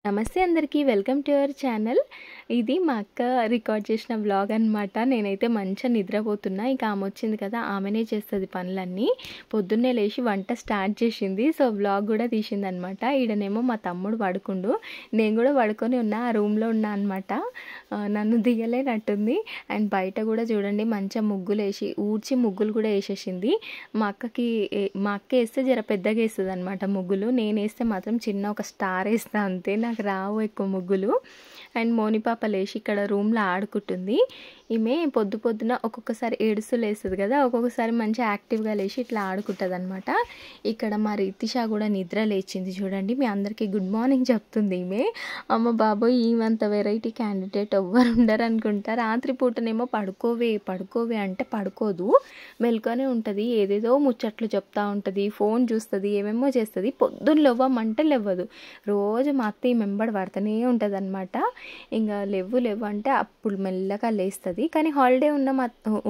నమస్తే అందరికీ welcome to our channel. ఇది మా అక్క రికార్డ్ చేసిన వ్లాగ్ అనమాట. నేనైతే మంచిగా నిద్రపోతున్నా. ఇక ఆమె వచ్చింది కదా, ఆమెనే చేస్తుంది పనులన్నీ. పొద్దున్నే లేచి వంట స్టార్ట్ చేసింది. సో వ్లాగ్ కూడా తీసింది అనమాట. ఈడనేమో మా తమ్ముడు పడుకుండు, నేను కూడా పడుకొని ఉన్నా, ఆ రూమ్లో ఉన్నా అనమాట. నన్ను దిగలేనట్టుంది. అండ్ బయట కూడా చూడండి, మంచిగా ముగ్గులు వేసి ఊడ్చి ముగ్గులు కూడా వేసేసింది. మా అక్క వేస్తే జర పెద్దగా వేస్తుంది అనమాట ముగ్గులు. నేను వేస్తే మాత్రం చిన్న ఒక స్టార్ వేస్తా అంతే, నాకు రావు ఎక్కువ ముగ్గులు. అండ్ మోనిపాప లేచి ఇక్కడ రూమ్లో ఆడుకుంటుంది. ఈమె పొద్దున ఒక్కొక్కసారి ఏడుస్తూ లేస్తుంది కదా, ఒక్కొక్కసారి మంచిగా యాక్టివ్గా లేచి ఇట్లా ఆడుకుంటుంది అనమాట. ఇక్కడ మా రితిష కూడా నిద్ర లేచింది చూడండి. మీ అందరికీ గుడ్ మార్నింగ్ చెప్తుంది ఈమె. అమ్మ బాబోయ్, ఈమెంత వెరైటీ క్యాండిడేట్ ఎవ్వరు ఉండరు అనుకుంటా. రాత్రి పూటనేమో పడుకోవే అంటే పడుకోదు, మెల్కొనే ఉంటుంది. ఏదేదో ముచ్చట్లు చెప్తా ఉంటుంది, ఫోన్ చూస్తుంది, ఏమేమో చేస్తుంది. పొద్దున్న లేవమంటే లేవదు. రోజు మా అత్త మెంబడి పడుతూనే ఉంటుంది అనమాట. ఇంకా లేవు అంటే అప్పుడు మెల్లగా లేస్తుంది. కానీ హాలిడే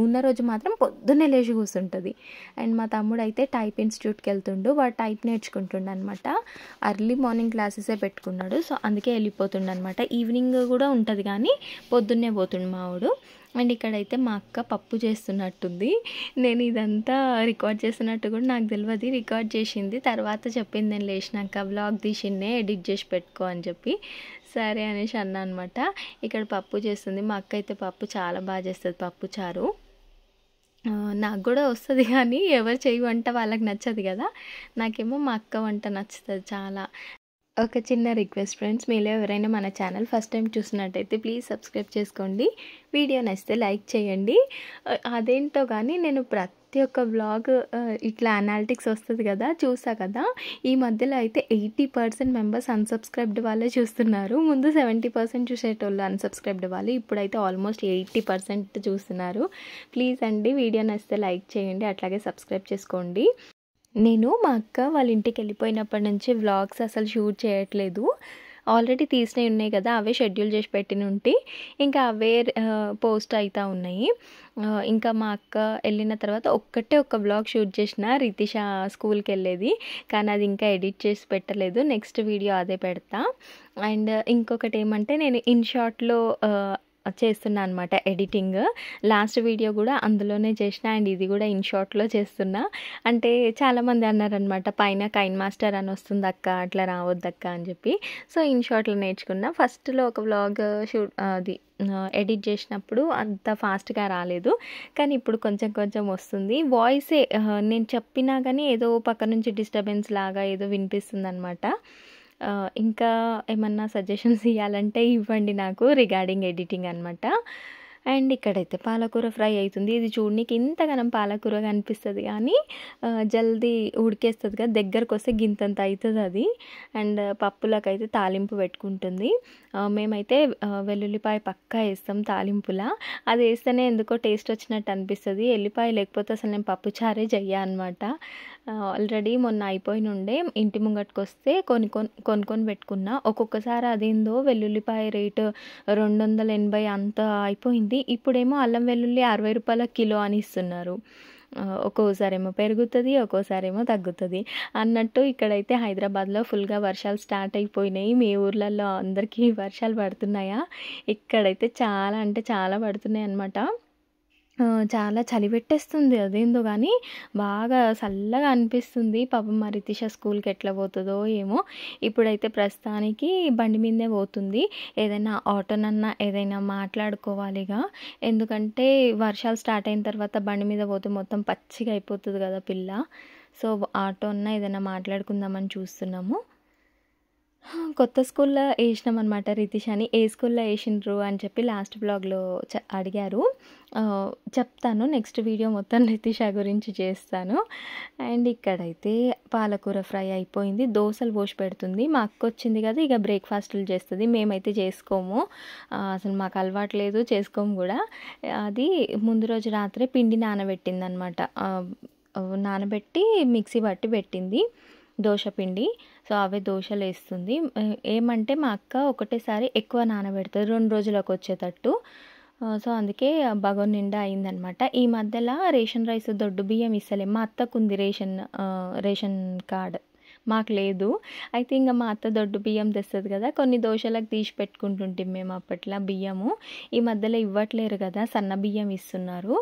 ఉన్న రోజు మాత్రం పొద్దున్నే లేచి కూర్చుంటుంది. అండ్ మా తమ్ముడు అయితే టైప్ ఇన్స్టిట్యూట్కి వెళ్తుండు, వాడు టైప్ నేర్చుకుంటుండు అనమాట. అర్లీ మార్నింగ్ క్లాసెసే పెట్టుకున్నాడు, సో అందుకే వెళ్ళిపోతుండు అనమాట. ఈవినింగ్ కూడా ఉంటుంది కానీ పొద్దున్నే పోతుండు మావాడు. అండ్ ఇక్కడైతే మా అక్క పప్పు చేస్తున్నట్టుంది. నేను ఇదంతా రికార్డ్ చేస్తున్నట్టు కూడా నాకు తెలియదు, రికార్డ్ చేసింది. తర్వాత చెప్పింది నేను లేచినాక వ్లాగ్ తీసిందే ఎడిట్ చేసి పెట్టుకో అని చెప్పి. సరే అనేసి అన్నా అనమాట. ఇక్కడ పప్పు చేస్తుంది మా అక్క. అయితే పప్పు చాలా బాగా చేస్తుంది, పప్పు చారు. నాకు కూడా వస్తుంది కానీ ఎవరు చేయి వంట వాళ్ళకి నచ్చదు కదా, నాకేమో మా అక్క వంట నచ్చుతుంది చాలా. ఒక చిన్న రిక్వెస్ట్ ఫ్రెండ్స్, మీలో ఎవరైనా మన ఛానల్ ఫస్ట్ టైం చూసినట్టయితే ప్లీజ్ సబ్స్క్రైబ్ చేసుకోండి, వీడియో నచ్చితే లైక్ చేయండి. అదేంటో కానీ నేను ప్రతి ఒక్క వ్లాగ్ ఇట్లా అనాలిటిక్స్ వస్తుంది కదా, చూసా కదా. ఈ మధ్యలో అయితే 80% మెంబర్స్ అన్సబ్స్క్రైబ్డ్ వాళ్ళే చూస్తున్నారు. ముందు 70% చూసేటోళ్ళు అన్సబ్స్క్రైబ్డ్ వాళ్ళు, ఇప్పుడైతే ఆల్మోస్ట్ 80% చూస్తున్నారు. ప్లీజ్ అండి, వీడియో నచ్చితే లైక్ చేయండి, అట్లాగే సబ్స్క్రైబ్ చేసుకోండి. నేను మా అక్క వాళ్ళ ఇంటికి వెళ్ళిపోయినప్పటి నుంచి వ్లాగ్స్ అసలు షూట్ చేయట్లేదు. ఆల్రెడీ తీసినవి ఉన్నాయి కదా, అవే షెడ్యూల్ చేసి పెట్టిన ఉంటే ఇంకా అవే పోస్ట్ అవుతూ ఉన్నాయి. ఇంకా మా అక్క వెళ్ళిన తర్వాత ఒక్క వ్లాగ్ షూట్ చేసిన, రితిష స్కూల్కి వెళ్ళేది, కానీ అది ఇంకా ఎడిట్ చేసి పెట్టలేదు. నెక్స్ట్ వీడియో అదే పెడతా. అండ్ ఇంకొకటి ఏమంటే, నేను ఇన్ షార్ట్లో చేస్తున్నా అనమాట ఎడిటింగ్. లాస్ట్ వీడియో కూడా అందులోనే చేసిన, అండ్ ఇది కూడా ఇన్ షార్ట్లో చేస్తున్నా. అంటే చాలామంది అన్నారనమాట, పైన కైన్ మాస్టర్ అని వస్తుంది అక్క, అట్లా రావద్దక్క అని చెప్పి. సో ఇన్ షార్ట్లో నేర్చుకున్నా. ఫస్ట్లో ఒక వ్లాగ్ అది ఎడిట్ చేసినప్పుడు అంత ఫాస్ట్గా రాలేదు, కానీ ఇప్పుడు కొంచెం వస్తుంది. వాయిసే నేను చెప్పినా కానీ ఏదో పక్క నుంచి డిస్టర్బెన్స్ లాగా ఏదో వినిపిస్తుంది అనమాట. ఇంకా ఏమన్నా సజెషన్స్ ఇవ్వాలంటే ఇవ్వండి నాకు రిగార్డింగ్ ఎడిటింగ్ అనమాట. అండ్ ఇక్కడైతే పాలకూర ఫ్రై అవుతుంది. ఇది చూడనీకి ఇంతగానం పాలకూరగా అనిపిస్తుంది కానీ జల్దీ ఉడికేస్తుంది కదా, దగ్గరకు వస్తే గింతంత అవుతుంది అది. అండ్ పప్పులకైతే తాలింపు పెట్టుకుంటుంది. మేమైతే వెల్లుల్లిపాయ పక్కా వేస్తాం తాలింపులా. అది వేస్తేనే ఎందుకో టేస్ట్ వచ్చినట్టు అనిపిస్తుంది. ఎల్లిపాయ లేకపోతే అసలు నేను పప్పుచారే చెయ్య అనమాట. ఆల్రెడీ మొన్న అయిపోయి నుండే ఇంటి ముంగట్టుకు వస్తే కొనుక్కొని పెట్టుకున్నా. ఒక్కొక్కసారి అదేందో వెల్లుల్లిపాయ రేటు 280 అంత అయిపోయింది. ఇప్పుడేమో అల్లం వెల్లుల్లి 60 రూపాయల కిలో అని ఇస్తున్నారు. ఒక్కోసారి ఏమో పెరుగుతుంది, ఒక్కోసారి ఏమో తగ్గుతుంది అన్నట్టు. ఇక్కడైతే హైదరాబాద్లో ఫుల్గా వర్షాలు స్టార్ట్ అయిపోయినాయి. మీ ఊర్లలో అందరికీ వర్షాలు పడుతున్నాయా? ఇక్కడైతే చాలా అంటే చాలా పడుతున్నాయి అన్నమాట. చాలా చలి పెట్టేస్తుంది అదేందో కానీ, బాగా చల్లగా అనిపిస్తుంది. పాపం మా రితిష స్కూల్కి ఎట్లా పోతుందో ఏమో. ఇప్పుడైతే ప్రస్తుతానికి బండి మీదే పోతుంది. ఏదైనా ఆటోనన్నా ఏదైనా మాట్లాడుకోవాలిగా, ఎందుకంటే వర్షాలు స్టార్ట్ అయిన తర్వాత బండి మీద పోతే మొత్తం పచ్చిగా అయిపోతుంది కదా పిల్ల. సో ఆటో అన్నా ఏదైనా మాట్లాడుకుందామని చూస్తున్నాము. కొత్త స్కూల్లో వేసినాం అనమాట రితిషాని. ఏ స్కూల్లో వేసిండ్రు అని చెప్పి లాస్ట్ బ్లాగ్లో అడిగారు. చెప్తాను, నెక్స్ట్ వీడియో మొత్తం రితిష గురించి చేస్తాను. అండ్ ఇక్కడైతే పాలకూర ఫ్రై అయిపోయింది, దోశలు పోసి పెడుతుంది. మా అక్క వచ్చింది కదా, ఇక బ్రేక్ఫాస్ట్లు చేస్తుంది. మేమైతే చేసుకోము, అసలు మాకు అలవాటు లేదు, చేసుకోము కూడా. అది ముందు రోజు రాత్రే పిండి నానబెట్టింది అనమాట. నానబెట్టి మిక్సీ పట్టి పెట్టింది దోశ పిండి. సో అవే దోశలు వేస్తుంది. ఏమంటే మా అక్క ఒకటేసారి ఎక్కువ నానబెడుతుంది, 2 రోజులకు వచ్చేటట్టు. సో అందుకే బగోన్ నిండా అయిందనమాట. ఈ మధ్యలో రేషన్ రైస్ దొడ్డు బియ్యం ఇస్తలేం. మా అత్తకు ఉంది రేషన్ కార్డ్, మాకు లేదు. అయితే ఇంక మా అత్త దొడ్డు బియ్యం తెస్తుంది కదా, కొన్ని దోశలకు తీసి పెట్టుకుంటుంటే మేము అప్పట్లో బియ్యము. ఈ మధ్యలో ఇవ్వట్లేరు కదా, సన్న బియ్యం ఇస్తున్నారు.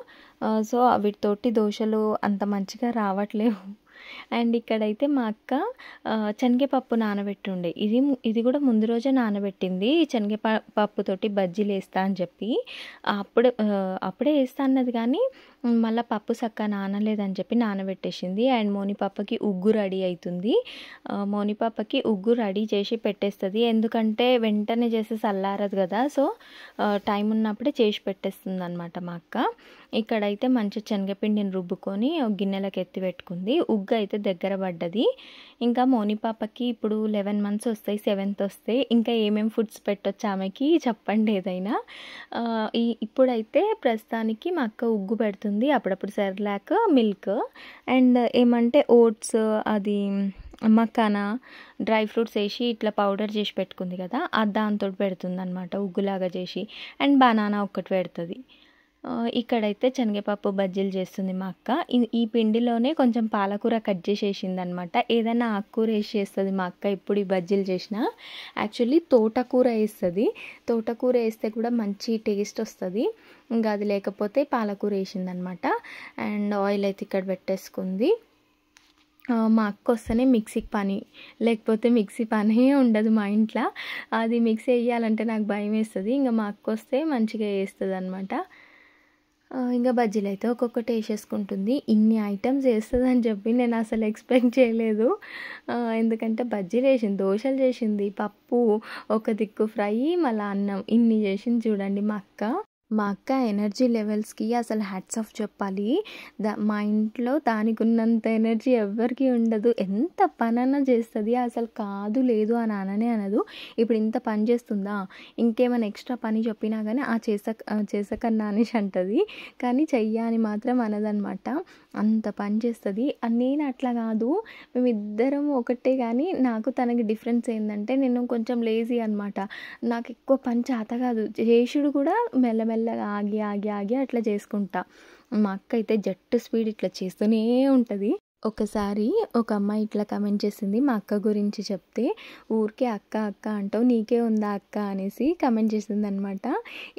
సో వీటితోటి దోశలు అంత మంచిగా రావట్లేవు. అండ్ ఇక్కడైతే మా అక్క శనగపప్పు నానబెట్టుండే, ఇది కూడా ముందు రోజే నానబెట్టింది. పప్పుతోటి బజ్జీలు వేస్తా అని చెప్పి అప్పుడే వేస్తా అన్నది, కానీ మళ్ళీ పప్పు చక్కగా నానలేదని చెప్పి నానబెట్టేసింది. అండ్ మోనిపాపకి ఉగ్గు రెడీ అవుతుంది. మోనిపాపకి ఉగ్గు రెడీ చేసి పెట్టేస్తుంది, ఎందుకంటే వెంటనే చేసి చల్లారదు కదా, సో టైం ఉన్నప్పుడే చేసి పెట్టేస్తుంది అనమాట మా అక్క. ఇక్కడైతే మంచి శనగపిండిని రుబ్బుకొని ఒక గిన్నెలకు ఎత్తి పెట్టుకుంది. ఉగ్గు అయితే దగ్గర పడ్డది. ఇంకా మోనిపాపకి ఇప్పుడు 11 months వస్తాయి, 7th వస్తాయి. ఇంకా ఏమేమి ఫుడ్స్ పెట్టొచ్చు ఆమెకి చెప్పండి ఏదైనా. ఇప్పుడైతే ప్రస్తుతానికి మా అక్క ఉగ్గు పెడుతుంది, అప్పుడప్పుడు సెర్లాక్, మిల్క్ అండ్ ఏమంటే ఓట్స్, అది మకానా, డ్రై ఫ్రూట్స్ వేసి ఇట్లా పౌడర్ చేసి పెట్టుకుంది కదా, దాంతో పెడుతుంది అనమాట ఉగ్గులాగా చేసి. అండ్ బనానా ఒక్కటి పెడుతుంది. ఇక్కడైతే శనగపప్పు బజ్జీలు చేస్తుంది మా అక్క. ఈ పిండిలోనే కొంచెం పాలకూర కట్ చేసేసింది అనమాట. ఏదైనా ఆకుకూర వేసి చేస్తుంది మా అక్క ఇప్పుడు ఈ బజ్జీలు చేసిన. యాక్చువల్లీ తోటకూర వేస్తుంది, తోటకూర వేస్తే కూడా మంచి టేస్ట్ వస్తుంది. ఇంకా అది లేకపోతే పాలకూర వేసింది అనమాట. అండ్ ఆయిల్ అయితే ఇక్కడ పెట్టేసుకుంది. మా అక్క వస్తేనే మిక్సీకి పని, లేకపోతే మిక్సీ పనే ఉండదు మా ఇంట్లో. అది మిక్సీ వేయాలంటే నాకు భయం వేస్తుంది. ఇంకా మా అక్క వస్తే మంచిగా వేస్తుంది అనమాట. ఇంకా బజ్జీలు అయితే ఒక్కొక్కటి వేసేసుకుంటుంది. ఇన్ని ఐటమ్స్ వేస్తుందని చెప్పి నేను అసలు ఎక్స్పెక్ట్ చేయలేదు. ఎందుకంటే బజ్జీలు వేసింది, దోశలు చేసింది, పప్పు, ఒక దిక్కు ఫ్రై, మళ్ళీ అన్నం, ఇన్ని చేసింది చూడండి మా అక్క. మా అక్క ఎనర్జీ లెవెల్స్కి అసలు హ్యాట్స్ ఆఫ్ చెప్పాలి. మా ఇంట్లో దానికి ఉన్నంత ఎనర్జీ ఎవ్వరికి ఉండదు. ఎంత పనన్నా చేస్తుంది, అసలు కాదు లేదు అని అననే అనదు. ఇప్పుడు ఇంత పని చేస్తుందా, ఇంకేమైనా ఎక్స్ట్రా పని చెప్పినా కానీ చేసకన్నా అనేసి అంటుంది, కానీ చెయ్యాని మాత్రం అనదనమాట. అంత పని చేస్తుంది. నేను అట్లా కాదు, మేమిద్దరం ఒకటే, కానీ నాకు తనకి డిఫరెన్స్ ఏంటంటే నేను కొంచెం లేజీ అనమాట. నాకు ఎక్కువ పని చేత కాదు, చేసుడు కూడా మెల్లమెల్లగా ఆగి ఆగి ఆగి అట్లా చేసుకుంటా. మా అక్క అయితే జట్టు స్పీడ్ ఇట్లా చేస్తూనే ఉంటుంది. ఒకసారి ఒక అమ్మాయి ఇట్లా కమెంట్ చేసింది మా అక్క గురించి చెప్తే, ఊరికే అక్క అక్క అంటావు, నీకే ఉందా అక్క అనేసి కమెంట్ చేసింది అనమాట.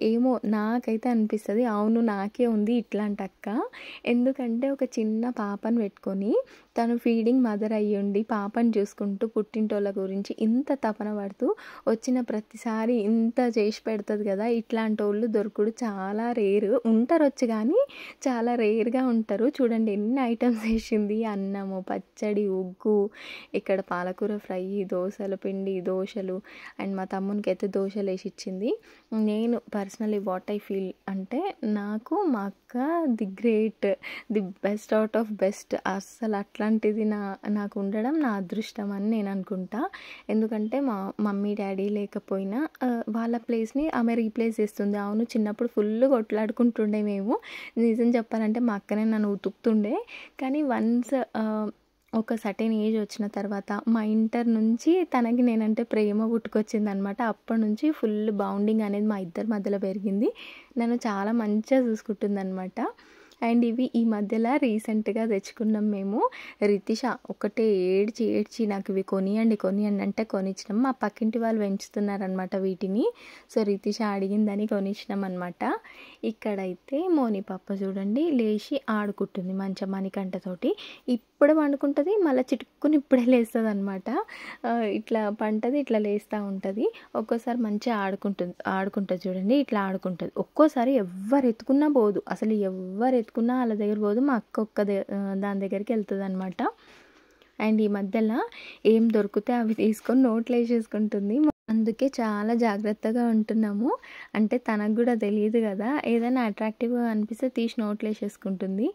ఏమో నాకైతే అనిపిస్తుంది, అవును నాకే ఉంది ఇట్లాంటి అక్క. ఎందుకంటే ఒక చిన్న పాపను పెట్టుకొని తను ఫీడింగ్ మదర్ అయ్యుండి పాపను చూసుకుంటూ పుట్టింటోళ్ళ గురించి ఇంత తపన పడుతూ వచ్చిన ప్రతిసారి ఇంత చేసి పెడుతుంది కదా. ఇట్లాంటి వాళ్ళు దొరకడు చాలా రేరు, ఉంటారు వచ్చి కానీ చాలా రేర్గా ఉంటారు. చూడండి ఎన్ని ఐటమ్స్ వేసింది, అన్నము, పచ్చడి, ఉగ్గు, ఇక్కడ పాలకూర ఫ్రై, దోశల పిండి, దోశలు. అండ్ మా తమ్మునికి అయితే దోశలు వేసి ఇచ్చింది. నేను పర్సనలీ వాట్ ఐ ఫీల్ అంటే, నాకు మా అక్క the great, the best out of best. అస్సలు అట్లాంటిది నాకు ఉండడం నా అదృష్టం అని నేను అనుకుంటా. ఎందుకంటే మా మమ్మీ డాడీ లేకపోయినా వాళ్ళ ప్లేస్ని ఆమె రీప్లేస్ చేస్తుంది. అవును చిన్నప్పుడు ఫుల్ కొట్లాడుకుంటుండే మేము, నిజం చెప్పాలంటే మా అక్కనే నన్ను ఉతుకుతుండే. కానీ వన్స్ ఒక సర్టెన్ ఏజ్ వచ్చిన తర్వాత మా ఇంటర్ నుంచి తనకి నేనంటే ప్రేమ పుట్టుకొచ్చింది అనమాట. అప్పటి నుంచి ఫుల్ బాండింగ్ అనేది మా ఇద్దరి మధ్యలో పెరిగింది. నన్ను చాలా మంచిగా చూసుకుంటుంది అనమాట. అండ్ ఇవి ఈ మధ్యలో రీసెంట్గా తెచ్చుకున్నాం మేము. రితిష ఒకటే ఏడ్చి నాకు ఇవి కొనియండి అంటే కొనిచ్చినాం. మా పక్కింటి వాళ్ళు పెంచుతున్నారనమాట వీటిని, సో రితిష అడిగిందని కొనిచ్చినాం అనమాట. ఇక్కడైతే మోని పాప చూడండి లేచి ఆడుకుంటుంది మంచిగా మణికంఠతోటి. ఇప్పుడు పండుకుంటుంది, మళ్ళీ చిటుక్కుని ఇప్పుడే లేస్తుంది అనమాట. ఇట్లా పంటది, ఇట్లా లేస్తూ ఉంటుంది. ఒక్కోసారి మంచిగా ఆడుకుంటుంది చూడండి, ఇట్లా ఆడుకుంటుంది. ఒక్కోసారి ఎవరు ఎత్తుకున్నా పోదు, అసలు ఎవరు ఎత్తుకున్నా వాళ్ళ దగ్గర పోదు. మా అక్క దాని దగ్గరికి వెళ్తుంది అనమాట. అండ్ ఈ మధ్యలో ఏం దొరికితే అవి తీసుకొని నోట్లో వేసేసుకుంటుంది. అందుకే చాలా జాగ్రత్తగా ఉంటున్నాము. అంటే తనకు కూడా తెలియదు కదా, ఏదైనా అట్రాక్టివ్గా అనిపిస్తే తీసి నోట్లో వేసేసుకుంటుంది.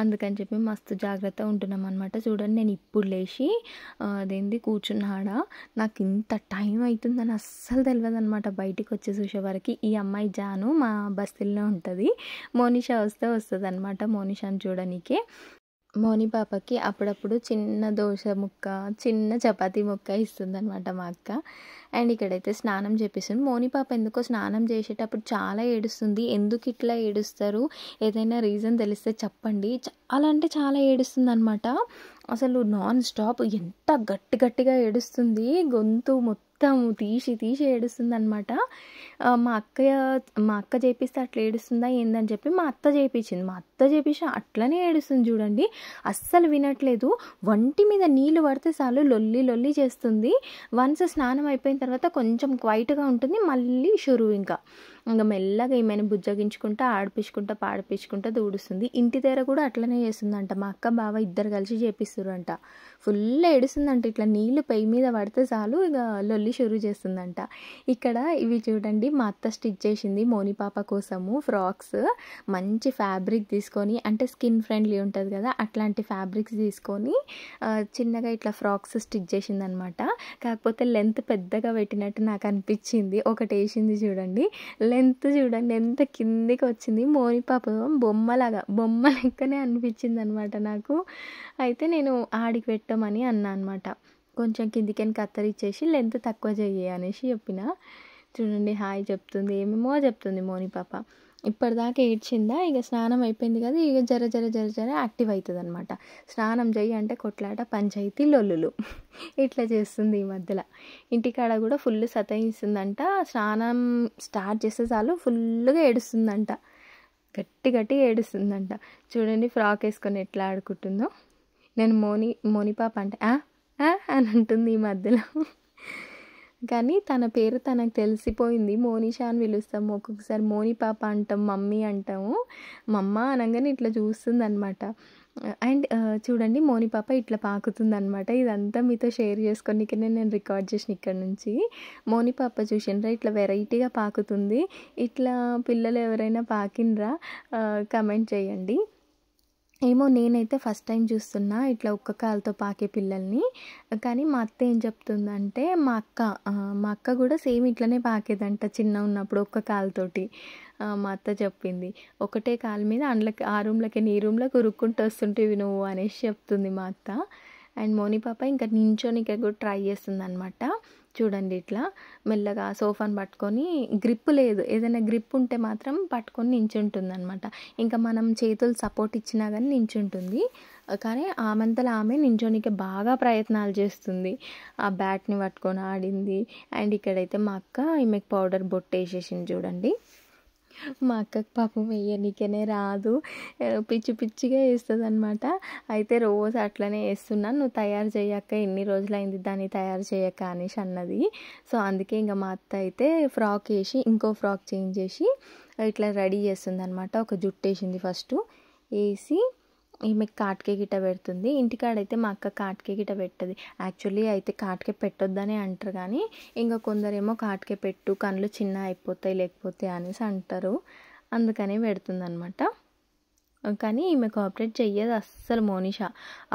అందుకని చెప్పి మస్తు జాగ్రత్తగా ఉంటున్నాం అనమాట. చూడండి నేను ఇప్పుడు లేచి అదేంది కూర్చున్నాడా, నాకు ఇంత టైం అవుతుందని అస్సలు తెలియదు అనమాట. బయటికి వచ్చి చూసేవరకు ఈ అమ్మాయి జాను మా బస్తీల్లో ఉంటుంది. మోనిషా వస్తుంది అనమాట మోనిషాని చూడనీకే. మోని పాపకి అప్పుడప్పుడు చిన్న దోశ ముక్క, చిన్న చపాతీ ముక్క ఇస్తుంది అనమాట మా అక్క. అండ్ ఇక్కడైతే స్నానం చేపిస్తుంది. మోని పాప ఎందుకో స్నానం చేసేటప్పుడు చాలా ఏడుస్తుంది. ఎందుకు ఇట్లా ఏడుస్తారు, ఏదైనా రీజన్ తెలిస్తే చెప్పండి. చాలా అంటే చాలా ఏడుస్తుంది అనమాట. అసలు నాన్ స్టాప్ ఎంత గట్టిగా ఏడుస్తుంది, గొంతు మొత్తం తీసి ఏడుస్తుంది అనమాట. మా అక్క చేపిస్తే అట్లా ఏడుస్తుందా ఏందని చెప్పి మా అత్త చేయించింది. మా అత్త చేపించి అట్లనే ఏడుస్తుంది చూడండి, అస్సలు వినట్లేదు. వంటి మీద నీళ్ళు పడితే చాలు లొల్లి చేస్తుంది. వన్స్ స్నానం అయిపోయిన తర్వాత కొంచెం క్వైట్గా ఉంటుంది, మళ్ళీ షురువు ఇంకా మెల్లగా ఏమైనా బుజ్జగించుకుంటా పాడిపించుకుంటా దూడుస్తుంది. ఇంటి దగ్గర కూడా అట్లనే చేస్తుందంట. మా అక్క బావ ఇద్దరు కలిసి చేపిస్తురంట. ఫుల్ ఏడుస్తుందంట. ఇట్లా నీళ్ళు పెయి మీద పడితే చాలు ఇక లొల్లి షురు చేస్తుందంట. ఇక్కడ ఇవి చూడండి, మా అత్త స్టిచ్ చేసింది మోని పాప కోసము ఫ్రాక్స్. మంచి ఫ్యాబ్రిక్ తీసుకొని, అంటే స్కిన్ ఫ్రెండ్లీ ఉంటుంది కదా, అట్లాంటి ఫ్యాబ్రిక్స్ తీసుకొని చిన్నగా ఇట్లా ఫ్రాక్స్ స్టిచ్ చేసింది అనమాట. కాకపోతే లెంత్ పెద్దగా పెట్టినట్టు నాకు అనిపించింది. ఒకటి వేసింది చూడండి, లెంత్ చూడండి ఎంత కిందికి వచ్చింది. మోని పాప బొమ్మ లెక్కనే అనిపించింది అనమాట నాకు. అయితే నేను ఆడికి పెట్టమని అన్నా అనమాట, కొంచెం కిందికని కత్తరిచ్చేసి లెంత్ తక్కువ చెయ్యి అనేసి చెప్పిన. చూడండి హాయ్ చెప్తుంది, ఏమేమో చెప్తుంది మోని పాప. ఇప్పటిదాకా ఏడ్చిందా, ఇక స్నానం అయిపోయింది కదా, ఇక జర యాక్టివ్ అవుతుంది అనమాట. స్నానం చెయ్యి అంటే కొట్లాట, పంచాయతీ, లొల్లులు ఇట్లా చేస్తుంది. ఈ మధ్యలో ఇంటికాడ కూడా ఫుల్ సతాయిస్తుందంట. స్నానం స్టార్ట్ చేస్తే చాలు ఫుల్గా ఏడుస్తుందంట, గట్టి ఏడుస్తుందంట. చూడండి ఫ్రాక్ వేసుకొని ఎట్లా ఆడుకుంటుందో. నేను మోని పాప అంటే అని అంటుంది ఈ మధ్యలో. కానీ తన పేరు తనకు తెలిసిపోయింది, మోనిషా అని పిలుస్తాము. ఒక్కొక్కసారి మోని పాప అంటాం, మమ్మీ అంటాము. మమ్మ అనగానే ఇట్లా చూస్తుంది అనమాట. అండ్ చూడండి మోని పాప ఇట్లా పాకుతుంది అనమాట. ఇదంతా మీతో షేర్ చేసుకొని నేను రికార్డ్ చేసిన ఇక్కడ నుంచి. మోని పాప చూసినరా ఇట్లా వెరైటీగా పాకుతుంది. ఇట్లా పిల్లలు ఎవరైనా పాకినరా కమెంట్ చేయండి. ఏమో నేనైతే ఫస్ట్ టైం చూస్తున్నా ఇట్లా ఒక్క కాలుతో పాకే పిల్లల్ని. కానీ మా అత్త ఏం చెప్తుందంటే, మా అక్క కూడా సేమ్ ఇట్లనే పాకేదంట చిన్న ఉన్నప్పుడు ఒక్క కాలుతోటి. మా అత్త చెప్పింది, ఒకటే కాలు మీద ఆ రూమ్లోకి నీ రూమ్లోకి ఉరుక్కుంటూ వస్తుంటేవి నువ్వు అనేసి చెప్తుంది మా అత్త. అండ్ మోని పాప ఇంకా నించోనికి కూడా ట్రై చేస్తుంది అనమాట. చూడండి ఇట్లా మెల్లగా సోఫాను పట్టుకొని, గ్రిప్ లేదు, ఏదైనా గ్రిప్ ఉంటే మాత్రం పట్టుకొని నించుంటుంది అనమాట. ఇంకా మనం చేతులు సపోర్ట్ ఇచ్చినా కానీ నించుంటుంది. కానీ ఆమంతలో ఆమె నించోనికి బాగా ప్రయత్నాలు చేస్తుంది. ఆ బ్యాట్ని పట్టుకొని ఆడింది. అండ్ ఇక్కడైతే మా అక్క ఈమెకు పౌడర్ బొట్టు వేసేసింది చూడండి. మా అక్కకి పాపం వేయనికనే రాదు, పిచ్చిగా వేస్తుంది అనమాట. అయితే రోజు అట్లనే వేస్తున్నాను, నువ్వు తయారు చేయక్క, ఎన్ని రోజులైంది దాన్ని తయారు చేయక్క అనేసి అన్నది. సో అందుకే ఇంకా మా అత్త అయితే ఫ్రాక్ వేసి ఇంకో ఫ్రాక్ చేంజ్ చేసి ఇట్లా రెడీ చేస్తుంది అనమాట. ఒక జుట్టు వేసింది ఫస్ట్, వేసి ఈమెకి కాటికే గిట్ట పెడుతుంది. ఇంటికాడైతే మా అక్క కాటికే గిట్ట పెట్టదు. యాక్చువల్లీ అయితే కాటికే పెట్టొద్దనే అంటారు, కానీ ఇంకా కొందరేమో కాటికే పెట్టు, కళ్ళు చిన్న అయిపోతాయి లేకపోతే అనేసి అంటారు, అందుకనే పెడుతుంది అనమాట. కానీ ఈమె కోఆపరేట్ చెయ్యదు అస్సలు మోనిషా.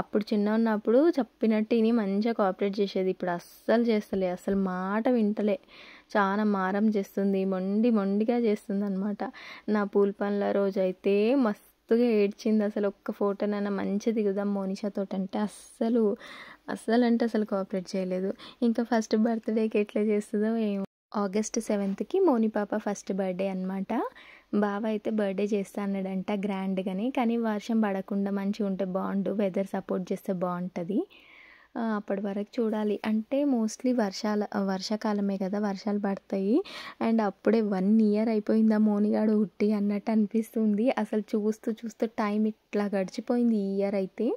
అప్పుడు చిన్న ఉన్నప్పుడు చెప్పినట్టు ఇని మంచిగా కోఆపరేట్ చేసేది, ఇప్పుడు అస్సలు చేస్తలే, అస్సలు మాట వింటలే, చాలా మారం చేస్తుంది, మొండిగా చేస్తుంది అనమాట. నా పూల పనుల రోజు అయితే మస్తుగా ఏడ్చింది. అసలు ఒక్క ఫోటోనైనా మంచి దిగుదాం మోనిషాతో అంటే అస్సలు కోఆపరేట్ చేయలేదు. ఇంకా ఫస్ట్ బర్త్డేకి ఎట్లా చేస్తుందో ఏమో. August 7th మోని పాప ఫస్ట్ బర్త్డే అనమాట. బావ అయితే బర్త్డే చేస్తా అన్నాడంట గ్రాండ్గానే, కానీ వర్షం పడకుండా మంచిగా ఉంటే బాగుండు, వెదర్ సపోర్ట్ చేస్తే బాగుంటుంది. అప్పటి వరకు చూడాలి. అంటే మోస్ట్లీ వర్షాకాలమే కదా, వర్షాలు పడతాయి. అండ్ అప్పుడే 1 year అయిపోయిందా మోనిగాడు ಹುಟ್ಟಿ అన్నట్టు అనిపిస్తుంది. అసలు చూస్తూ టైం ఇట్లా గడిచిపోయింది ఈ ఇయర్ అయితే.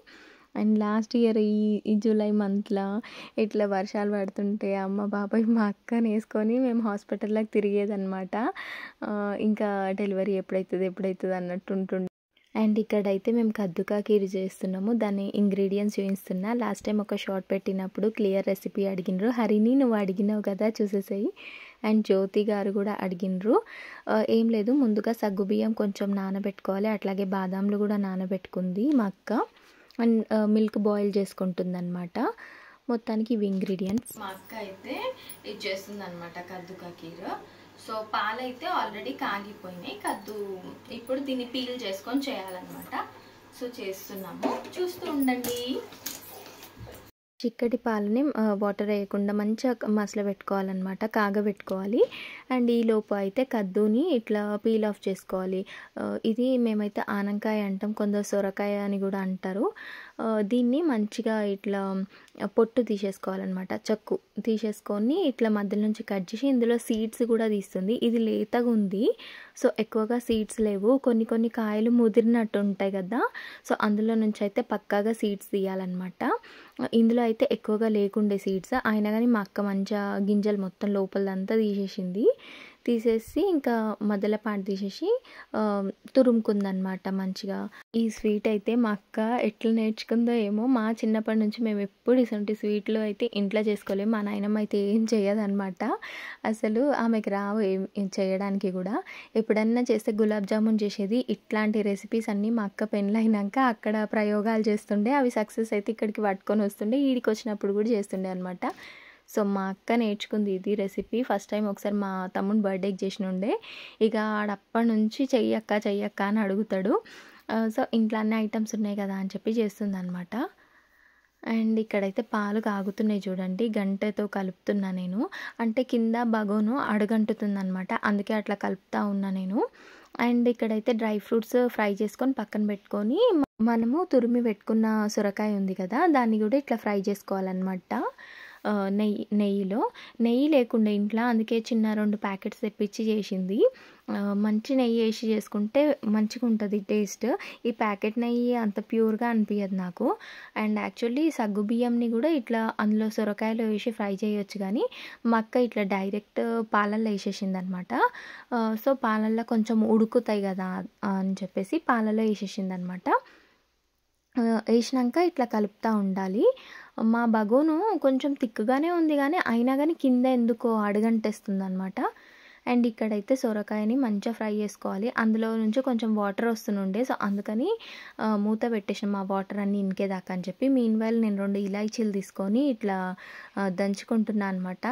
అండ్ లాస్ట్ ఇయర్ ఈ జూలై మంత్లో ఇట్లా వర్షాలు పడుతుంటే అమ్మ బాబాయ్ మా అక్కని వేసుకొని మేము హాస్పిటల్లోకి తిరిగేదనమాట. ఇంకా డెలివరీ ఎప్పుడవుతుంది అన్నట్టు ఉంటుండే. అండ్ ఇక్కడైతే మేము కద్దుకా కీర్ చేస్తున్నాము, దాని ఇంగ్రీడియంట్స్ చూపిస్తున్నా. లాస్ట్ టైం ఒక షార్ట్ పెట్టినప్పుడు క్లియర్ రెసిపీ అడిగినరు. హరిని నువ్వు అడిగినావు కదా చూసేసాయి. అండ్ జ్యోతి గారు కూడా అడిగినరు. ఏం లేదు, ముందుగా సగ్గుబియ్యం కొంచెం నానబెట్టుకోవాలి, అట్లాగే బాదాంలు కూడా నానబెట్టుకుంది మా అక్క. అండ్ మిల్క్ బాయిల్ చేసుకుంటుంది అనమాట. మొత్తానికి ఇవి ఇంగ్రీడియంట్స్. మా అక్క అయితే ఇది చేస్తుంది అనమాట కద్దుకా కీర్. సో పాలైతే ఆల్రెడీ కాగిపోయినాయి, ఇప్పుడు దీన్ని పీల్ చేసుకొని చేయాలన్నమాట. సో చేస్తున్నాము, చూస్తూ ఉండండి. చిక్కటి పాలని వాటర్ వేయకుండా మంచిగా మసలబెట్టుకోవాలన్నమాట, కాగబెట్టుకోవాలి. అండ్ ఈలోపు అయితే కద్దుని ఇట్లా పీల్ ఆఫ్ చేసుకోవాలి. ఇది మేమైతే ఆనంకాయ అంటాం, కొందరు సొరకాయ అని కూడా అంటారు. దీన్ని మంచిగా ఇట్లా పొట్టు తీసేసుకోవాలన్నమాట, చెక్కు తీసేసుకొని ఇట్లా మధ్య నుంచి కట్ చేసి ఇందులో సీడ్స్ కూడా తీస్తుంది. ఇది లేతగా ఉంది, సో ఎక్కువగా సీడ్స్ లేవు. కొన్ని కాయలు ముదిరినట్టు ఉంటాయి కదా, సో అందులో నుంచి అయితే పక్కాగా సీడ్స్ తీయాలన్నమాట. ఇందులో అయితే ఎక్కువగా లేకుండే సీడ్స్, అయినా కానీ మా అక్క మంచిగా గింజలు మొత్తం లోపలంతా తీసేసి ఇంకా మధ్యలో పాటు తీసేసి తురుముకుందనమాట మంచిగా. ఈ స్వీట్ అయితే మా అక్క ఎట్లా నేర్చుకుందో ఏమో, మా చిన్నప్పటి నుంచి మేము ఎప్పుడు ఇటువంటి స్వీట్లు అయితే ఇంట్లో చేసుకోలేము. మా నాయనమ్మ అయితే ఏం చేయదనమాట, అసలు ఆమెకి రావు ఏం చేయడానికి కూడా. ఎప్పుడన్నా చేస్తే గులాబ్ జామున్ చేసేది. ఇట్లాంటి రెసిపీస్ అన్నీ మా అక్క పెళ్ళైనాక అక్కడ ప్రయోగాలు చేస్తుండే, అవి సక్సెస్ అయితే ఇక్కడికి పట్టుకొని వస్తుండే, ఈడికి వచ్చినప్పుడు కూడా చేస్తుండే అనమాట. సో మా అక్క నేర్చుకుంది ఇది రెసిపీ. ఫస్ట్ టైం ఒకసారి మా తమ్ముడు బర్త్డేకి చేసినుండే, ఇక ఆడప్పటి నుంచి చెయ్యక్క అని అడుగుతాడు. సో ఇంట్లో అన్ని ఐటమ్స్ ఉన్నాయి కదా అని చెప్పి చేస్తుంది అనమాట. అండ్ ఇక్కడైతే పాలు కాగుతున్నాయి చూడండి, గంటతో కలుపుతున్నా నేను, అంటే కింద బగోను అడుగంటుతుంది అనమాట, అందుకే అట్లా కలుపుతా ఉన్నా నేను. అండ్ ఇక్కడైతే డ్రై ఫ్రూట్స్ ఫ్రై చేసుకొని పక్కన పెట్టుకొని, మనము తురిమి పెట్టుకున్న సొరకాయ ఉంది కదా, దాన్ని కూడా ఇట్లా ఫ్రై చేసుకోవాలన్నమాట. నెయ్యి లేకుండా ఇంట్లో, అందుకే చిన్న 2 ప్యాకెట్స్ తెప్పించి చేసింది. మంచి నెయ్యి వేసి చేసుకుంటే మంచిగా ఉంటుంది టేస్ట్. ఈ ప్యాకెట్ నెయ్యి అంత ప్యూర్గా అనిపించదు నాకు. అండ్ యాక్చువల్లీ సగ్గు బియ్యంని కూడా ఇట్లా అందులో సొరకాయలో వేసి ఫ్రై చేయొచ్చు, కానీ మా అక్క ఇట్లా డైరెక్ట్ పాలల్లో వేసేసింది అనమాట. సో పాలల్లో కొంచెం ఉడుకుతాయి కదా అని చెప్పేసి పాలలో వేసేసింది అనమాట. వేసినాక ఇట్లా కలుపుతూ ఉండాలి. మా బగోను కొంచెం థిక్గానే ఉంది, కానీ అయినా కానీ కింద ఎందుకో అడుగంటేస్తుంది అనమాట. అండ్ ఇక్కడైతే సొరకాయని మంచిగా ఫ్రై చేసుకోవాలి. అందులో నుంచి కొంచెం వాటర్ వస్తుండే, సో అందుకని మూత పెట్టేసాం ఆ వాటర్ అన్నీ ఇంకేదాకా అని చెప్పి. మీన్వైల్ నేను 2 ఇలాచీలు తీసుకొని ఇట్లా దంచుకుంటున్నాను అనమాట.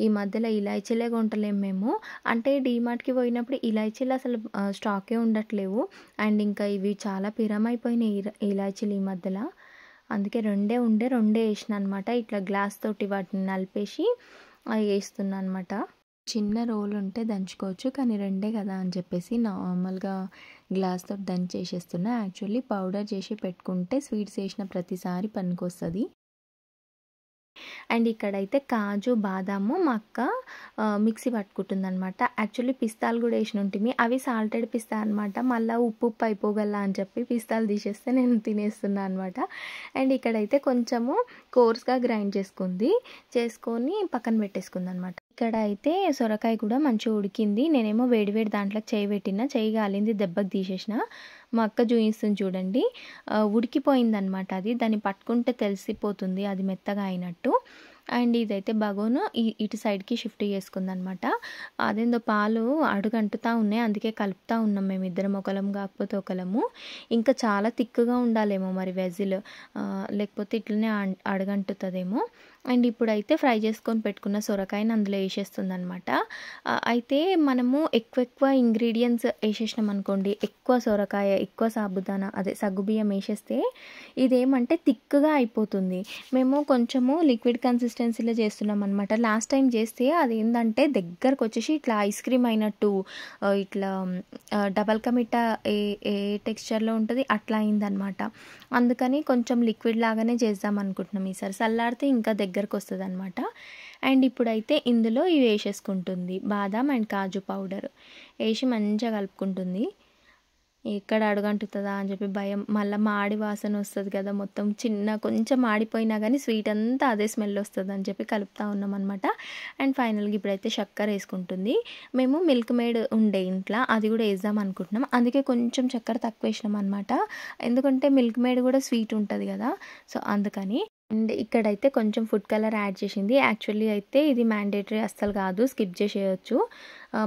ఈ మధ్యలో ఇలాచీలే కొంటలేము మేము, అంటే డీమార్ట్కి పోయినప్పుడు ఇలాచీలు అసలు స్టాకే ఉండట్లేవు. అండ్ ఇంకా ఇవి చాలా పిరమైపోయినాయి ఇలాచీలు ఈ మధ్యలో, అందుకే 2 వేసిన అనమాట. ఇట్లా గ్లాస్ తోటి వాటిని నలిపేసి అవి వేస్తున్నా అనమాట. చిన్న రోల్ ఉంటే దంచుకోవచ్చు, కానీ 2 కదా అని చెప్పేసి నార్మల్గా గ్లాస్ తోటి దంచేసేస్తున్నా. యాక్చువల్లీ పౌడర్ చేసి పెట్టుకుంటే స్వీట్స్ వేసిన ప్రతిసారి పనికొస్తుంది. అండ్ ఇక్కడైతే కాజు బాదాము మా అక్క మిక్సీ పట్టుకుంటుంది అనమాట. యాక్చువల్లీ పిస్తాలు కూడా వేసిన ఉంటుంది, అవి సాల్టెడ్ పిస్తా అనమాట. మళ్ళీ ఉప్పు అయిపోగల అని చెప్పి పిస్తాలు తీసేస్తే నేను తినేస్తున్నా అనమాట. అండ్ ఇక్కడైతే కొంచెము కోర్స్గా గ్రైండ్ చేసుకొని పక్కన పెట్టేసుకుంది అనమాట. ఇక్కడ అయితే సొరకాయ కూడా మంచిగా ఉడికింది. నేనేమో వేడివేడి దాంట్లోకి చేయి గాలింది, దెబ్బకి తీసేసిన. మా అక్క చూపిస్తుంది చూడండి, ఉడికిపోయిందనమాట. అది దాన్ని పట్టుకుంటే తెలిసిపోతుంది అది మెత్తగా అయినట్టు. అండ్ ఇదైతే బగోను ఇటు సైడ్కి షిఫ్ట్ చేసుకుందనమాట. అదేందో పాలు అడుగంటుతూ ఉన్నాయి, అందుకే కలుపుతూ ఉన్నాం మేమిద్దరం, ఒకలం కాకపోతే ఒకలము. ఇంకా చాలా థిక్గా ఉండాలేమో మరి వెజిల్, లేకపోతే ఇట్లనే అడుగంటుతుందేమో. అండ్ ఇప్పుడైతే ఫ్రై చేసుకొని పెట్టుకున్న సొరకాయని అందులో వేసేస్తుంది అనమాట. అయితే మనము ఎక్కువ ఇంగ్రీడియంట్స్ వేసేసినాం అనుకోండి, ఎక్కువ సొరకాయ, ఎక్కువ సాబుదానా అదే సగ్గుబియ్యం వేసేస్తే ఇదేమంటే థిక్గా అయిపోతుంది. మేము కొంచెము లిక్విడ్ కన్సిస్టెన్సీలో చేస్తున్నాం అనమాట. లాస్ట్ టైం చేస్తే అదేంటంటే దగ్గరకు వచ్చేసి ఇట్లా ఐస్ క్రీమ్ అయినట్టు, ఇట్లా డబల్ కమిటా ఏ టెక్స్చర్లో ఉంటుంది అట్లా అయిందనమాట. అందుకని కొంచెం లిక్విడ్ లాగానే చేద్దాం అనుకుంటున్నాం ఈసారి, చల్లారితే ఇంకా దగ్గరకు వస్తుంది అనమాట. అండ్ ఇప్పుడైతే ఇందులో ఇవి వేసేసుకుంటుంది, బాదాం అండ్ కాజు పౌడర్ వేసి మంచిగా కలుపుకుంటుంది. ఎక్కడ అడుగంటుతుందా అని చెప్పి భయం, మళ్ళీ మాడి వాసన వస్తుంది కదా, మొత్తం కొంచెం మాడిపోయినా కానీ స్వీట్ అంతా అదే స్మెల్ వస్తుంది అని చెప్పి కలుపుతూ ఉన్నాం అనమాట. అండ్ ఫైనల్గా ఇప్పుడైతే చక్కెర వేసుకుంటుంది. మేము మిల్క్ మేడ్ ఉండే ఇంట్లో, అది కూడా వేద్దాం అనుకుంటున్నాం, అందుకే కొంచెం చక్కెర తక్కువ వేసినాం అనమాట. ఎందుకంటే మిల్క్ మేడ్ కూడా స్వీట్ ఉంటుంది కదా, సో అందుకని. అండ్ ఇక్కడైతే కొంచెం ఫుడ్ కలర్ యాడ్ చేసింది. యాక్చువల్లీ అయితే ఇది మ్యాండేటరీ అస్సలు కాదు, స్కిప్ చేసేయచ్చు.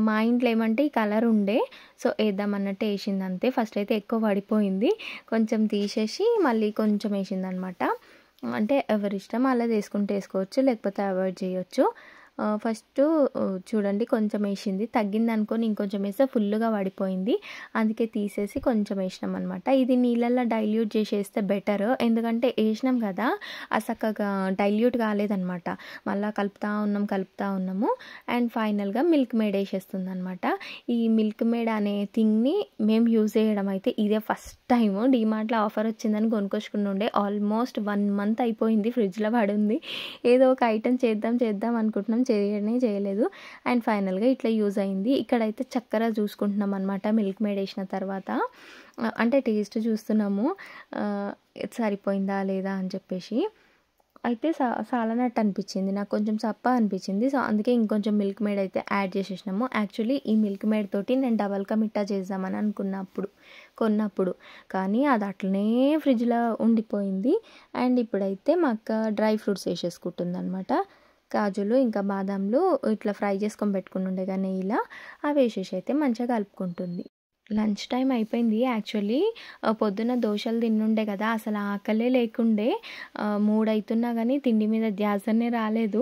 మా ఇంట్లో ఏమంటే ఈ కలర్ ఉండే, సో వేద్దామన్నట్టు వేసింది అంతే. ఫస్ట్ అయితే ఎక్కువ పడిపోయింది, కొంచెం తీసేసి మళ్ళీ కొంచెం వేసింది అనమాట. అంటే ఎవరిష్టం అలా వేసుకోవచ్చు, లేకపోతే అవాయిడ్ చేయొచ్చు. ఫస్ట్ చూడండి కొంచెం వేసింది, తగ్గింది అనుకొని ఇంకొంచెం వేస్తే ఫుల్గా పడిపోయింది. అందుకే తీసేసి కొంచెం వేసినాం అనమాట. ఇది నీళ్ళల్లో డైల్యూట్ చేసేస్తే బెటర్, ఎందుకంటే వేసినాం కదా అసక్కగా డైల్యూట్ కాలేదనమాట. మళ్ళీ కలుపుతూ ఉన్నాము. అండ్ ఫైనల్గా మిల్క్ మేడ్ వేసేస్తుంది అనమాట. ఈ మిల్క్ మేడ్ అనే థింగ్ని మేము యూజ్ చేయడం అయితే ఇదే ఫస్ట్ టైం. డీమార్ట్లో ఆఫర్ వచ్చిందని కొనుక్కొచ్చుకుని ఉండే, ఆల్మోస్ట్ 1 మంత్ అయిపోయింది, ఫ్రిడ్జ్లో పడుంది. ఏదో ఒక ఐటెం చేద్దాం అనుకుంటున్నాం, చేయలేదు. అండ్ ఫైనల్గా ఇట్లా యూజ్ అయింది. ఇక్కడైతే చక్కెర చూసుకుంటున్నాం అనమాట మిల్క్ మేడ్ వేసిన తర్వాత. అంటే టేస్ట్ చూస్తున్నాము సరిపోయిందా లేదా అని చెప్పేసి. అయితే సాలనట్టు అనిపించింది నాకు, కొంచెం సప్ప అనిపించింది. సో అందుకే ఇంకొంచెం మిల్క్ మేడ్ అయితే యాడ్ చేసేసినాము. యాక్చువల్లీ ఈ మిల్క్ మేడ్ తోటి నేను డబల్ కా మిఠా చేద్దామని కొన్నప్పుడు కానీ అది అట్లనే ఫ్రిడ్జ్లో ఉండిపోయింది. అండ్ ఇప్పుడైతే మా అక్క డ్రై ఫ్రూట్స్ వేసేసుకుంటుంది అనమాట. కాజులు ఇంకా బాదాంలు ఇట్లా ఫ్రై చేసుకొని పెట్టుకుని ఉండే కానీ ఇలా అవి వేసేసి అయితే మంచిగా కలుపుకుంటుంది. లంచ్ టైం అయిపోయింది. యాక్చువల్లీ పొద్దున్న దోశలు తిన్నుండే కదా, అసలు ఆకలే లేకుండే. 3 అవుతున్నా కానీ తిండి మీద ధ్యాసనే రాలేదు.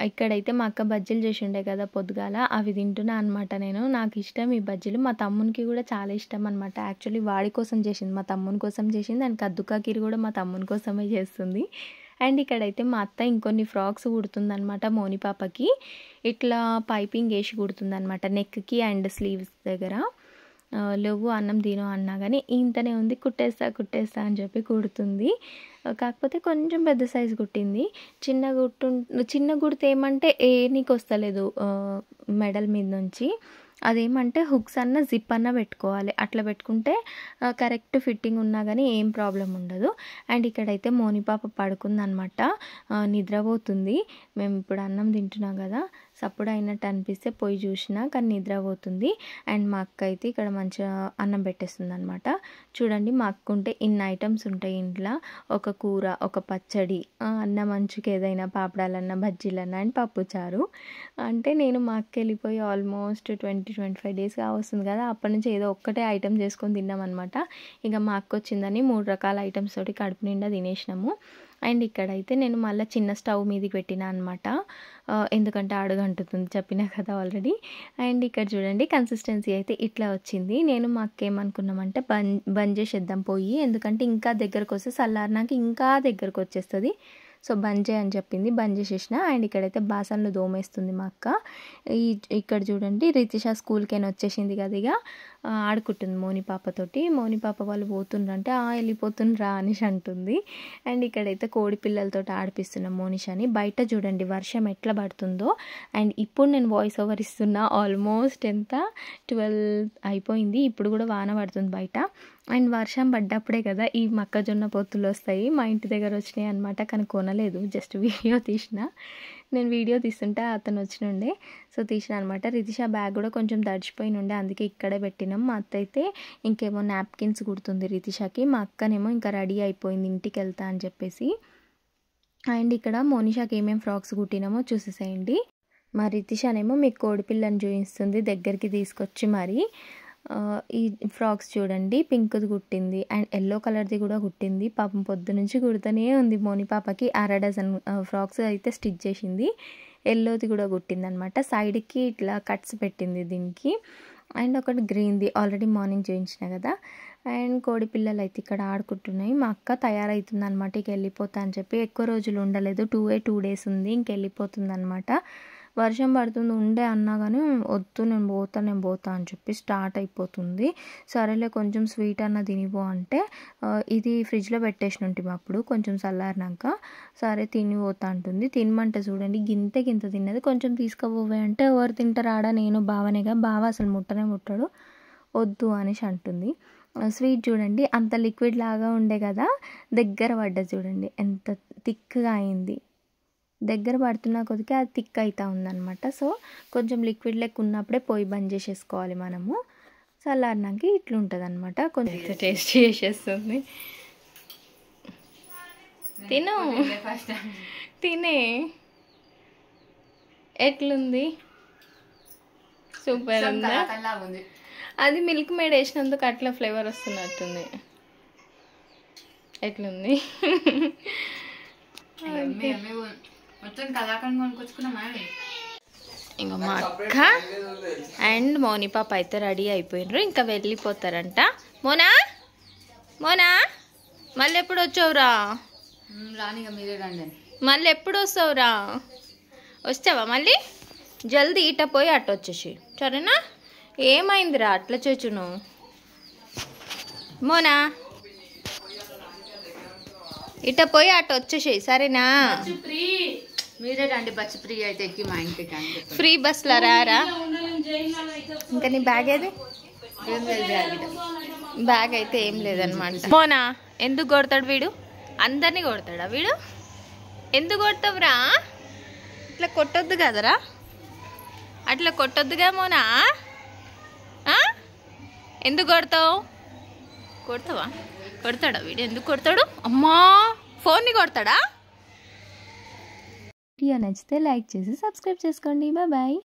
ఇక్కడైతే మా అక్క బజ్జీలు చేసి ఉండే కదా పొద్దుగాల, అవి తింటున్నా అనమాట నేను. నాకు ఇష్టం ఈ బజ్జీలు, మా తమ్మునికి కూడా చాలా ఇష్టం అనమాట. యాక్చువల్లీ వాడి కోసం చేసింది, మా తమ్ముని కోసం చేసింది. అండ్ కద్దుకా కీర్ కూడా మా తమ్ముని కోసమే చేస్తుంది. అండ్ ఇక్కడైతే మా అత్త ఇంకొన్ని ఫ్రాక్స్ కుడుతుందనమాట మోని పాపకి. ఇట్లా పైపింగ్ వేసి కుడుతుందనమాట నెక్కి అండ్ స్లీవ్స్ దగ్గర. లేవు అన్నం తిను అన్నా కానీ ఇంతనే ఉంది, కుట్టేస్తా అని చెప్పి కుడుతుంది. కాకపోతే కొంచెం పెద్ద సైజు కుట్టింది. చిన్న కుడితే ఏమంటే నీకు వస్తలేదు మెడల్ మీద నుంచి. అదేమంటే హుక్స్ అన్న జిప్ అన్న పెట్టుకోవాలి, అట్లా పెట్టుకుంటే కరెక్ట్ ఫిట్టింగ్ ఉన్నా కానీ ఏం ప్రాబ్లం ఉండదు. అండ్ ఇక్కడైతే మోని పాప పడుకుందనమాట, నిద్రపోతుంది. మేము ఇప్పుడు అన్నం తింటున్నాం కదా, సప్పుడు అయినట్టు అనిపిస్తే పోయి చూసినా కానీ నిద్రపోతుంది. అండ్ మా అక్క అయితే ఇక్కడ మంచిగా అన్నం పెట్టేస్తుంది అనమాట. చూడండి మా అక్క ఉంటే ఇన్ని ఐటమ్స్ ఉంటాయి ఇంట్లో, ఒక కూర, ఒక పచ్చడి, అన్నం మంచుకి ఏదైనా పాపడాలన్నా బజ్జీలన్నా అండ్ పప్పుచారు. అంటే నేను మా అక్క వెళ్ళిపోయి ఆల్మోస్ట్ 20-25 డేస్ కావస్తుంది కదా, అప్పటి నుంచి ఏదో ఒక్కటే ఐటమ్ చేసుకొని తిన్నాం అనమాట. ఇక మా అక్క వచ్చిందని 3 రకాల ఐటమ్స్ తోటి కడుపు నిండా తినేసినాము. అండ్ ఇక్కడైతే నేను మళ్ళీ చిన్న స్టవ్ మీదకి పెట్టినా అనమాట, ఎందుకంటే అడుగంటుతుంది చెప్పినా కదా ఆల్రెడీ. అండ్ ఇక్కడ చూడండి కన్సిస్టెన్సీ అయితే ఇట్లా వచ్చింది. నేను మా అక్క ఏమనుకున్నామంటే బంద్ చేసేద్దాం పోయి, ఎందుకంటే ఇంకా దగ్గరకు వస్తే చల్లారినాక ఇంకా దగ్గరకు వచ్చేస్తుంది. సో బంద్ చేయని చెప్పింది, బంద్ చేసేసిన. అండ్ ఇక్కడైతే బాసన్లు దోమేస్తుంది మా అక్క. ఇక్కడ చూడండి రితిష స్కూల్కైనా వచ్చేసింది కదా, ఇక ఆడుకుంటుంది మోని పాపతోటి. మోని పాప వాళ్ళు పోతుండ్రంటే వెళ్ళిపోతుండ్రా అనేసి అంటుంది. అండ్ ఇక్కడైతే కోడి పిల్లలతో ఆడిపిస్తున్నాం మోనిషాని. బయట చూడండి వర్షం ఎట్లా పడుతుందో. అండ్ ఇప్పుడు నేను వాయిస్ ఓవర్ ఇస్తున్నా, ఆల్మోస్ట్ 12 అయిపోయింది, ఇప్పుడు కూడా వాన పడుతుంది బయట. అండ్ వర్షం పడ్డప్పుడే కదా ఈ మొక్కజొన్న పొత్తులు వస్తాయి. మా ఇంటి దగ్గర వచ్చినాయి అనమాట, కానీ కొనలేదు, జస్ట్ వీడియో తీసిన. నేను వీడియో తీస్తుంటే అతను వచ్చినుండే, సో తీసిన అనమాట. రితిష బ్యాగ్ కూడా కొంచెం తడిచిపోయి ఉండే, అందుకే ఇక్కడే పెట్టినాం. మా అత్త అయితే ఇంకేమో నాప్కిన్స్ కుడుతుంది రితిషకి, మా అక్కనేమో ఇంకా రెడీ అయిపోయింది ఇంటికి వెళ్తా అని చెప్పేసి. అండ్ ఇక్కడ మోనిషాకి ఏమేమి ఫ్రాక్స్ కుట్టినామో చూసేసేయండి. మా రితిషనేమో మీకు కోడిపిల్లని చూపిస్తుంది దగ్గరికి తీసుకొచ్చి మరి. ఈ ఫ్రాక్స్ చూడండి పింక్ది కుట్టింది అండ్ ఎల్లో కలర్ది కూడా కుట్టింది. పాపం పొద్దు నుంచి కుడుతూనే ఉంది మోని పాపకి. 1/2 డజన్ ఫ్రాక్స్ అయితే స్టిచ్ చేసింది. ఎల్లోది కూడా కుట్టింది అనమాట. సైడ్కి ఇట్లా కట్స్ పెట్టింది దీనికి. అండ్ ఒకటి గ్రీన్ది ఆల్రెడీ మార్నింగ్ చూపించిన కదా. అండ్ కోడి పిల్లలు అయితే ఇక్కడ ఆడుకుంటున్నాయి. మా అక్క తయారవుతుంది అనమాట, ఇక వెళ్ళిపోతా అని చెప్పి. ఎక్కువ రోజులు ఉండలేదు, 2 డేస్ ఉంది, ఇంకెళ్ళిపోతుంది అనమాట. వర్షం పడుతుంది ఉండే అన్నా కానీ వద్దు నేను పోతా అని చెప్పి స్టార్ట్ అయిపోతుంది. సరేలే కొంచెం స్వీట్ అన్న తినిపో అంటే ఇది ఫ్రిడ్జ్లో పెట్టేసిన ఉంటుంది అప్పుడు కొంచెం చల్లారినాక. సరే తినిపోతా అంటుంది. తినమంటే చూడండి గింత తిన్నది. కొంచెం తీసుకుపోవే అంటే ఎవరు తింటారు ఆడ, నేను బావనేగా, బావ అసలు ముట్టడు, వద్దు అనేసి అంటుంది. స్వీట్ చూడండి అంత లిక్విడ్ లాగా ఉండే కదా, దగ్గర పడ్డది చూడండి ఎంత థిక్గా అయింది. దగ్గర పడుతున్న కొద్దిగా అది థిక్ అవుతూ ఉందన్నమాట. సో కొంచెం లిక్విడ్ లెక్క ఉన్నప్పుడే పొయ్యి బంద్ చేసేసుకోవాలి మనము. చల్లారినాక ఇట్లుంటుంది అనమాట. కొంచెం టేస్ట్ చేసేస్తుంది. తినే ఎట్లుంది, సూపర్ ఉందా? అది మిల్క్ మేడ్ వేసినందుకు అట్లా ఫ్లేవర్ వస్తున్నట్టుంది. ఎట్లుంది? మొత్తం కళాకండ్ కొనుక్కొచ్చుకున్నామా. ఇంకా మా అక్క అండ్ మోని పాప అయితే రెడీ అయిపోయినారు, ఇంకా వెళ్ళిపోతారంట. మోనా మోనా మళ్ళీ ఎప్పుడు వచ్చావురా? రానిగా మీరే రండి. మళ్ళీ ఎప్పుడు వస్తావురా? వస్తావా మళ్ళీ? జల్దీ ఇట పోయి అట్ట వచ్చేసి, సరేనా? ఏమైందిరా అట్లా చూచును? మోనా ఇట పోయి అట్ట వచ్చేసి, సరేనా? మీరే రండి, బస్సు ఫ్రీ అయితే ఎక్కి మా ఇంటికి అండి. ఫ్రీ బస్లా రారా? ఇంకా నీ బ్యాగ్ ఏది? బ్యాగ్ అయితే ఏం లేదనమాట. మోనా ఎందుకు కొడతాడు వీడు? అందరినీ కొడతాడా వీడు? ఎందుకు కొడతావురా? ఇట్లా కొట్టొద్దు కదరా, అట్లా కొట్టొద్దుగా మోనా. ఎందుకు కొడతావు? కొడతావా? కొడతాడా వీడు? ఎందుకు కొడతాడు? అమ్మా ఫోన్ని కొడతాడా? వీడియో నచ్చితే లైక్ చేసి సబ్స్క్రైబ్ చేసుకోండి. Bye bye.